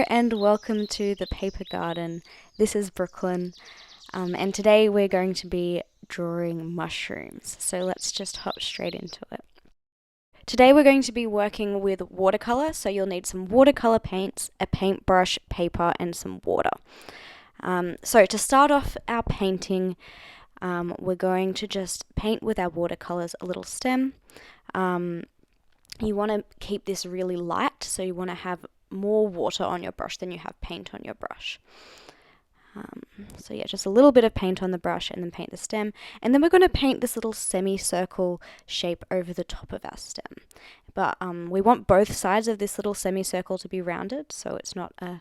and welcome to the Paper Garden. This is Brooklyn, and today we're going to be drawing mushrooms. So let's just hop straight into it. Today we're going to be working with watercolour, so you'll need some watercolour paints, a paintbrush, paper, and some water. So to start off our painting, we're going to just paint with our watercolours a little stem. You want to keep this really light, so you want to have more water on your brush than you have paint on your brush. So yeah, just a little bit of paint on the brush and then paint the stem. And then we're going to paint this little semicircle shape over the top of our stem. But we want both sides of this little semicircle to be rounded, so it's not it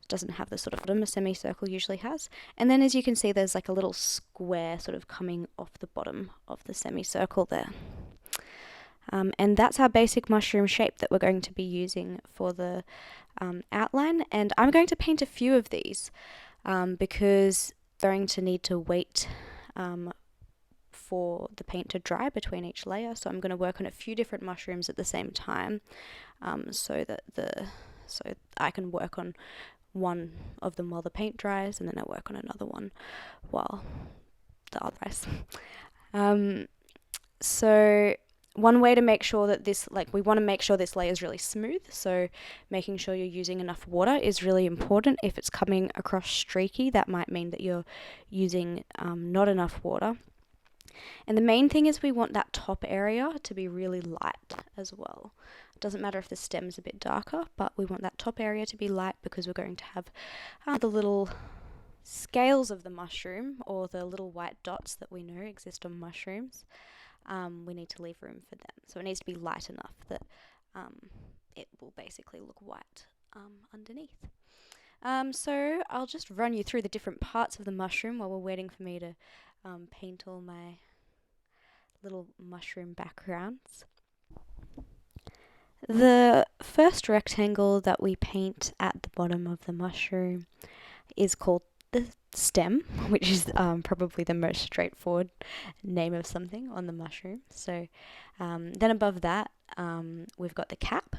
doesn't have the sort of bottom a semicircle usually has. And then as you can see, there's like a little square sort of coming off the bottom of the semicircle there. And that's our basic mushroom shape that we're going to be using for the outline. And I'm going to paint a few of these because we're going to need to wait for the paint to dry between each layer. So I'm going to work on a few different mushrooms at the same time, so I can work on one of them while the paint dries, and then I work on another one while the other dries. So one way to make sure that we want to make sure this layer is really smooth, so making sure you're using enough water is really important. If it's coming across streaky, that might mean that you're using not enough water. And the main thing is we want that top area to be really light as well. It doesn't matter if the stem's a bit darker, but we want that top area to be light because we're going to have the little scales of the mushroom, or the little white dots that we know exist on mushrooms. We need to leave room for them. So it needs to be light enough that it will basically look white underneath. So I'll just run you through the different parts of the mushroom while we're waiting for me to paint all my little mushroom backgrounds. The first rectangle that we paint at the bottom of the mushroom is called the stem, which is probably the most straightforward name of something on the mushroom. So then above that, we've got the cap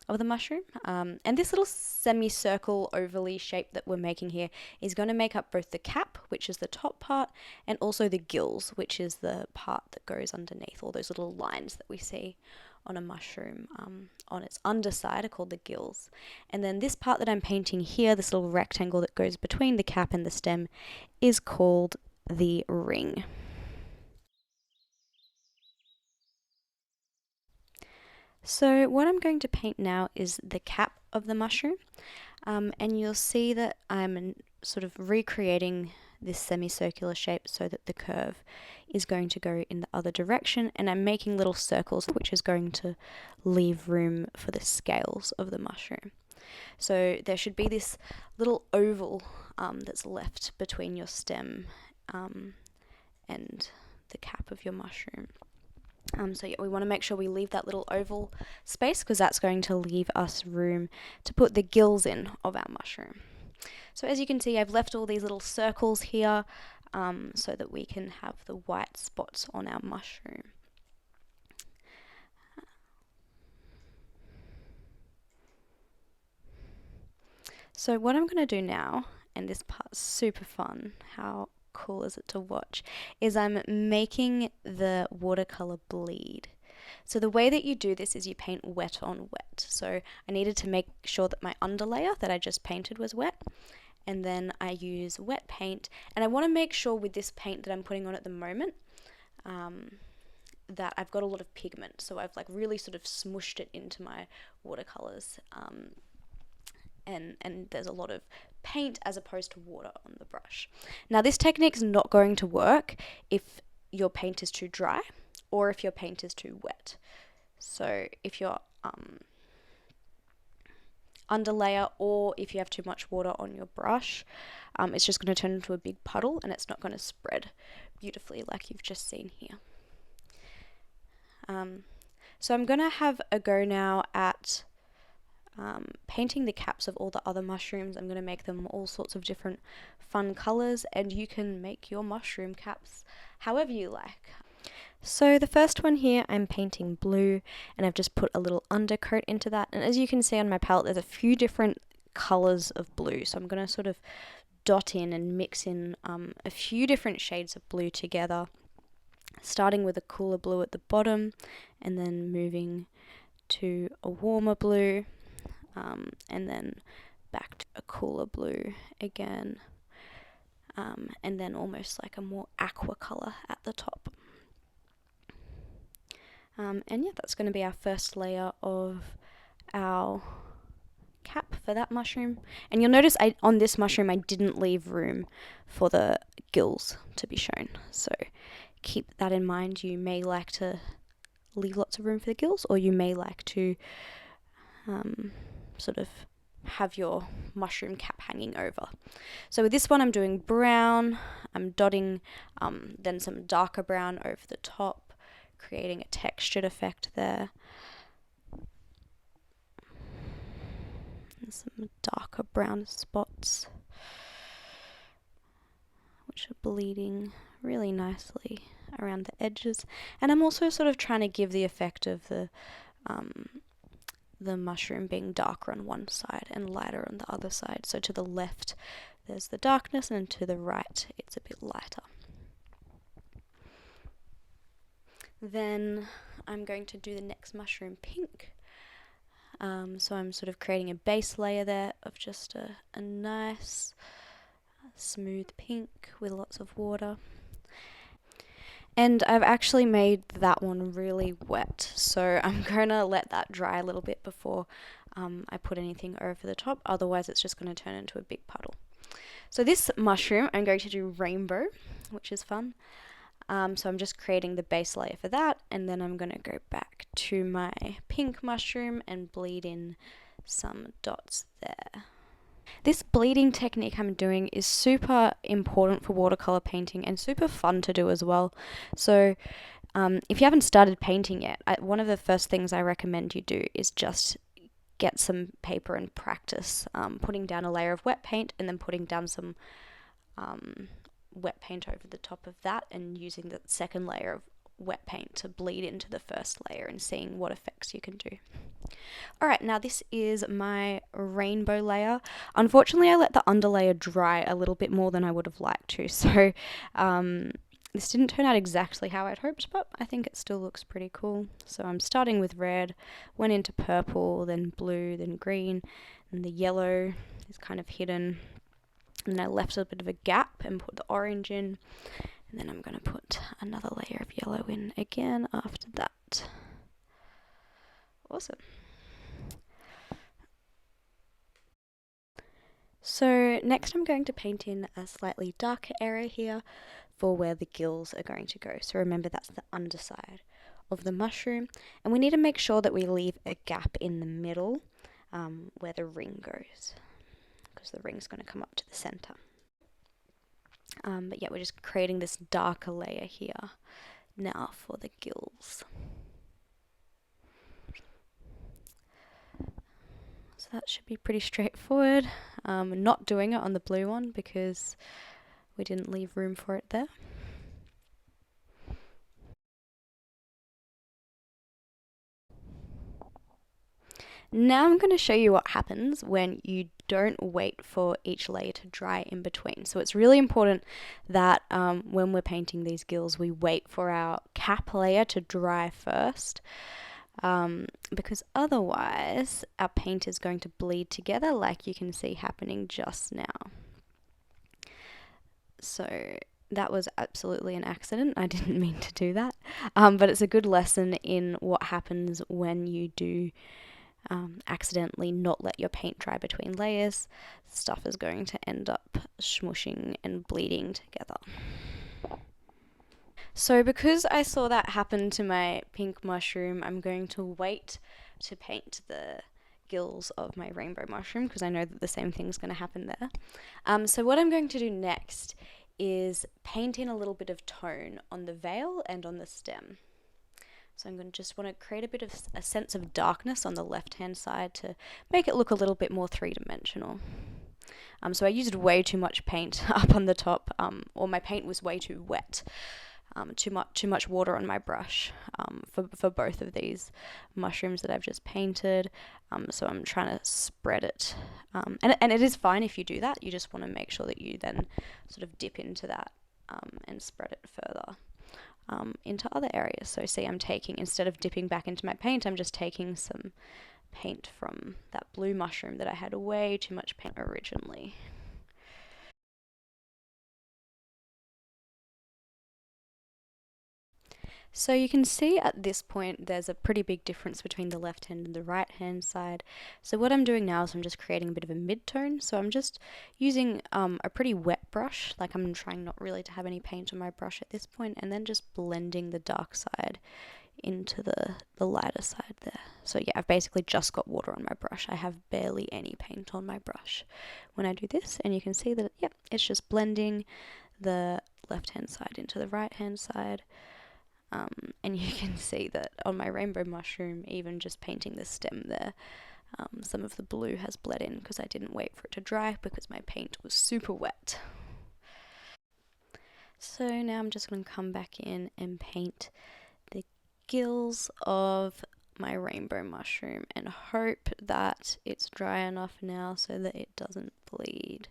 of the mushroom, and this little semicircle ovally shape that we're making here is going to make up both the cap, which is the top part, and also the gills, which is the part that goes underneath. All those little lines that we see on a mushroom on its underside are called the gills. And then this part that I'm painting here, this little rectangle that goes between the cap and the stem, is called the ring. So what I'm going to paint now is the cap of the mushroom, and you'll see that I'm sort of recreating this semicircular shape so that the curve is going to go in the other direction, and I'm making little circles, which is going to leave room for the scales of the mushroom. So there should be this little oval that's left between your stem and the cap of your mushroom. So yeah, we want to make sure we leave that little oval space because that's going to leave us room to put the gills in of our mushroom. So as you can see, I've left all these little circles here so that we can have the white spots on our mushroom. So what I'm going to do now, and this part's super fun, how cool is it to watch, is I'm making the watercolor bleed. So the way that you do this is you paint wet on wet. So I needed to make sure that my underlayer that I just painted was wet, and then I use wet paint, and I want to make sure with this paint that I'm putting on at the moment that I've got a lot of pigment. So I've like really sort of smushed it into my watercolors, and there's a lot of paint as opposed to water on the brush. Now this technique is not going to work if your paint is too dry or if your paint is too wet. So if your underlayer, or if you have too much water on your brush, it's just going to turn into a big puddle and it's not going to spread beautifully like you've just seen here. So I'm going to have a go now at painting the caps of all the other mushrooms. I'm going to make them all sorts of different fun colours, and you can make your mushroom caps however you like. So the first one here, I'm painting blue, and I've just put a little undercoat into that, and as you can see on my palette, there's a few different colours of blue. So I'm going to sort of dot in and mix in a few different shades of blue together, starting with a cooler blue at the bottom and then moving to a warmer blue, and then back to a cooler blue again, and then almost like a more aqua colour at the top. And yeah, that's going to be our first layer of our cap for that mushroom. And you'll notice on this mushroom I didn't leave room for the gills to be shown, so keep that in mind. You may like to leave lots of room for the gills, or you may like to sort of have your mushroom cap hanging over. So with this one I'm doing brown, I'm dotting then some darker brown over the top, creating a textured effect there. And some darker brown spots which are bleeding really nicely around the edges. And I'm also sort of trying to give the effect of the mushroom being darker on one side and lighter on the other side. So to the left there's the darkness, and to the right it's a bit lighter. Then I'm going to do the next mushroom pink. So I'm sort of creating a base layer there of just a nice smooth pink with lots of water. And I've actually made that one really wet, so I'm going to let that dry a little bit before I put anything over the top, otherwise it's just going to turn into a big puddle. So this mushroom I'm going to do rainbow, which is fun. So I'm just creating the base layer for that, and then I'm going to go back to my pink mushroom and bleed in some dots there. This bleeding technique I'm doing is super important for watercolor painting and super fun to do as well. So if you haven't started painting yet, one of the first things I recommend you do is just get some paper and practice putting down a layer of wet paint and then putting down some wet paint over the top of that, and using the second layer of wet paint to bleed into the first layer and seeing what effects you can do. Alright, now this is my rainbow layer. Unfortunately, I let the underlayer dry a little bit more than I would have liked to, so this didn't turn out exactly how I'd hoped, but I think it still looks pretty cool. So I'm starting with red, went into purple, then blue, then green, and the yellow is kind of hidden. And then I left a bit of a gap and put the orange in, and then I'm going to put another layer of yellow in again after that. Awesome. So next I'm going to paint in a slightly darker area here for where the gills are going to go. So remember, that's the underside of the mushroom, and we need to make sure that we leave a gap in the middle where the ring goes, because the ring's going to come up to the center. But yeah, we're just creating this darker layer here now for the gills. So that should be pretty straightforward. Not doing it on the blue one because we didn't leave room for it there. Now I'm going to show you what happens when you don't wait for each layer to dry in between. So it's really important that when we're painting these gills, we wait for our cap layer to dry first, because otherwise our paint is going to bleed together, like you can see happening just now. So that was absolutely an accident. I didn't mean to do that, but it's a good lesson in what happens when you do accidentally not let your paint dry between layers. Stuff is going to end up smushing and bleeding together. So because I saw that happen to my pink mushroom, I'm going to wait to paint the gills of my rainbow mushroom, because I know that the same thing's going to happen there. So what I'm going to do next is paint in a little bit of tone on the veil and on the stem. So I'm going to just want to create a bit of a sense of darkness on the left-hand side to make it look a little bit more three-dimensional. So I used way too much paint up on the top, or my paint was way too wet. Too much water on my brush for both of these mushrooms that I've just painted. So I'm trying to spread it And it is fine if you do that. You just want to make sure that you then sort of dip into that and spread it further into other areas. So see, I'm taking, instead of dipping back into my paint, I'm just taking some paint from that blue mushroom that I had way too much paint originally. So you can see at this point there's a pretty big difference between the left hand and the right hand side. So what I'm doing now is I'm just creating a bit of a mid-tone. So I'm just using a pretty wet brush, like I'm trying not really to have any paint on my brush at this point, and then just blending the dark side into the lighter side there. So yeah, I've basically just got water on my brush. I have barely any paint on my brush when I do this, and you can see that, yep, it's just blending the left hand side into the right hand side. And you can see that on my rainbow mushroom, even just painting the stem there, some of the blue has bled in because I didn't wait for it to dry because my paint was super wet. So now I'm just going to come back in and paint the gills of my rainbow mushroom and hope that it's dry enough now so that it doesn't bleed.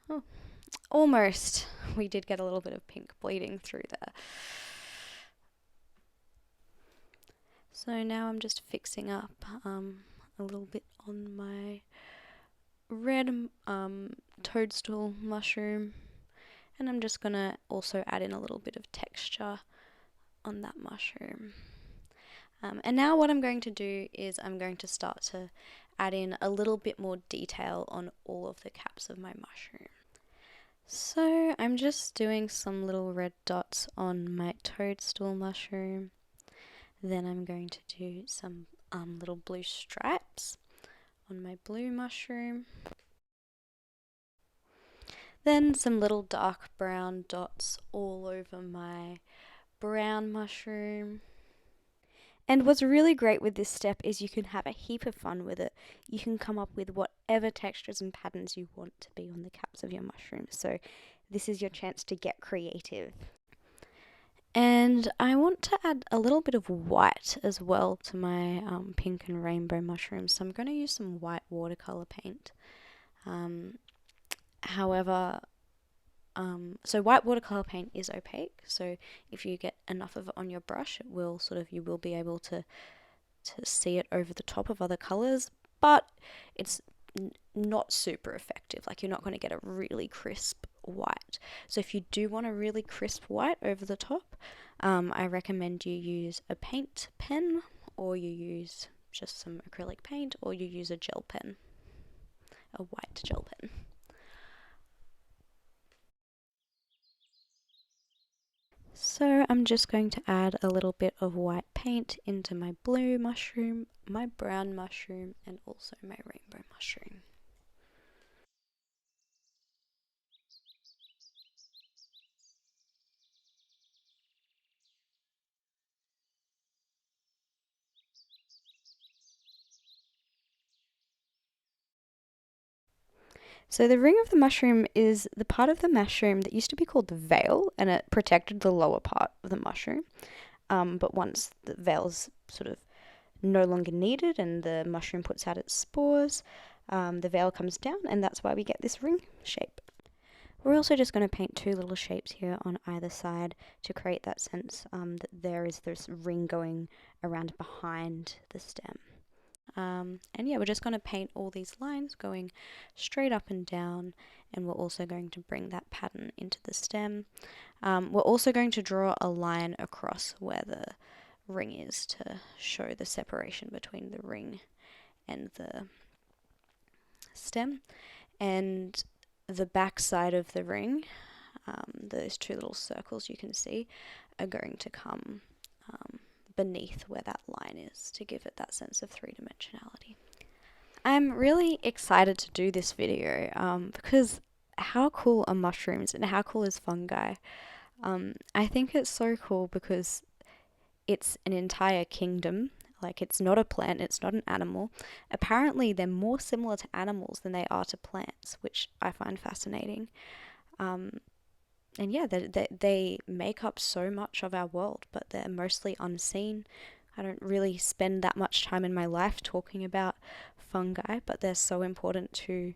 Oh, almost. We did get a little bit of pink bleeding through there. So now I'm just fixing up a little bit on my red toadstool mushroom, and I'm just gonna also add in a little bit of texture on that mushroom. And now what I'm going to do is I'm going to start to add in a little bit more detail on all of the caps of my mushroom. So I'm just doing some little red dots on my toadstool mushroom. Then I'm going to do some little blue stripes on my blue mushroom. Then some little dark brown dots all over my brown mushroom. And what's really great with this step is you can have a heap of fun with it. You can come up with whatever textures and patterns you want to be on the caps of your mushrooms. So this is your chance to get creative. And I want to add a little bit of white as well to my pink and rainbow mushrooms. So I'm going to use some white watercolour paint. However, so white watercolour paint is opaque. So if you get enough of it on your brush, it will you will be able to see it over the top of other colours. But it's not super effective. Like, you're not going to get a really crisp white. So if you do want a really crisp white over the top, I recommend you use a paint pen, or you use just some acrylic paint, or you use a gel pen, a white gel pen. So I'm just going to add a little bit of white paint into my blue mushroom, my brown mushroom, and also my rainbow mushroom. So the ring of the mushroom is the part of the mushroom that used to be called the veil, and it protected the lower part of the mushroom. But once the veil's no longer needed and the mushroom puts out its spores, the veil comes down, and that's why we get this ring shape. We're also just going to paint two little shapes here on either side to create that sense that there is this ring going around behind the stem. And yeah, we're just going to paint all these lines going straight up and down, and we're also going to bring that pattern into the stem. We're also going to draw a line across where the ring is to show the separation between the ring and the stem. And the back side of the ring, those two little circles you can see, are going to come beneath where that line is to give it that sense of three-dimensionality. I'm really excited to do this video because how cool are mushrooms and how cool is fungi? I think it's so cool because it's an entire kingdom. Like, it's not a plant, it's not an animal. Apparently they're more similar to animals than they are to plants, which I find fascinating. yeah, they make up so much of our world, but they're mostly unseen. I don't really spend that much time in my life talking about fungi, but they're so important to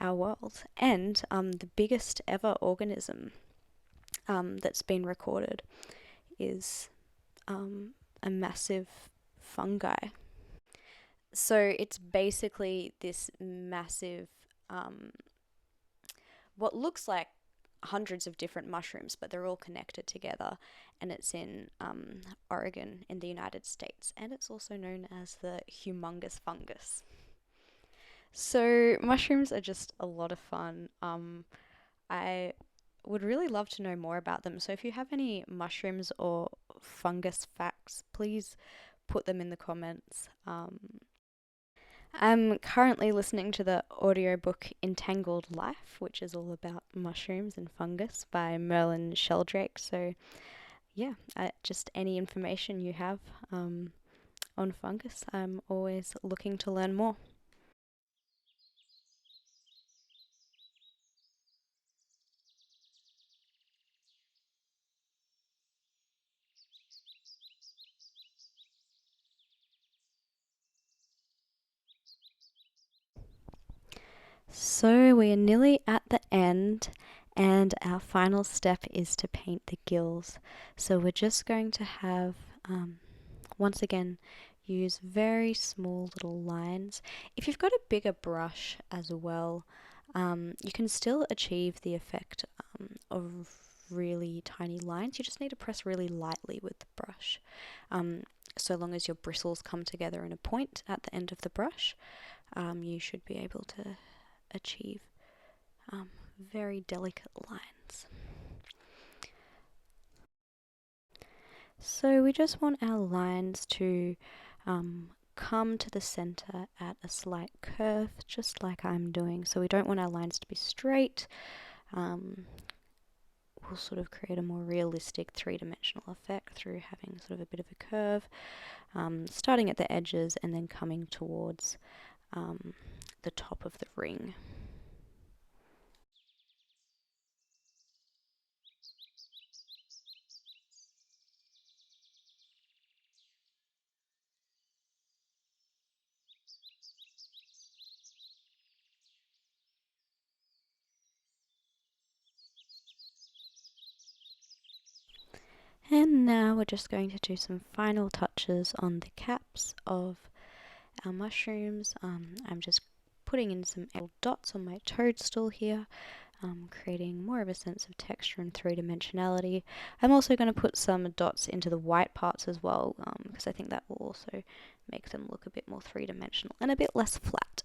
our world. And the biggest ever organism that's been recorded is a massive fungi. So it's basically this massive, what looks like hundreds of different mushrooms, but they're all connected together, and it's in Oregon in the United States, and it's also known as the humongous fungus. So mushrooms are just a lot of fun. I would really love to know more about them. So if you have any mushrooms or fungus facts, please put them in the comments. I'm currently listening to the audiobook Entangled Life, which is all about mushrooms and fungus by Merlin Sheldrake. So, yeah, just any information you have on fungus, I'm always looking to learn more. So, we are nearly at the end, and our final step is to paint the gills. So, we're just going to have, once again, use very small little lines. If you've got a bigger brush as well, you can still achieve the effect of really tiny lines. You just need to press really lightly with the brush. So long as your bristles come together in a point at the end of the brush, you should be able to achieve very delicate lines. So we just want our lines to come to the center at a slight curve, just like I'm doing. So we don't want our lines to be straight. We'll sort of create a more realistic three-dimensional effect through having sort of a bit of a curve, starting at the edges and then coming towards the top of the ring. And now we're just going to do some final touches on the caps of our mushrooms. I'm just putting in some little dots on my toadstool here, creating more of a sense of texture and three-dimensionality. I'm also going to put some dots into the white parts as well, because I think that will also make them look a bit more three-dimensional and a bit less flat.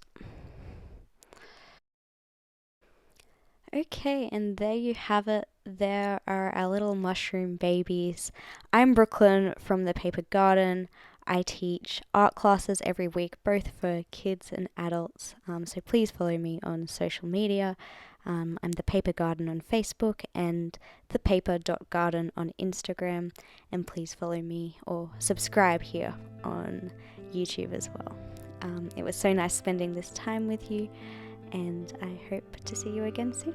Okay, and there you have it. There are our little mushroom babies. I'm Brooklyn from the Paper Garden. I teach art classes every week, both for kids and adults. So please follow me on social media. I'm the Paper Garden on Facebook and thepaper.garden on Instagram. And please follow me or subscribe here on YouTube as well. It was so nice spending this time with you, and I hope to see you again soon.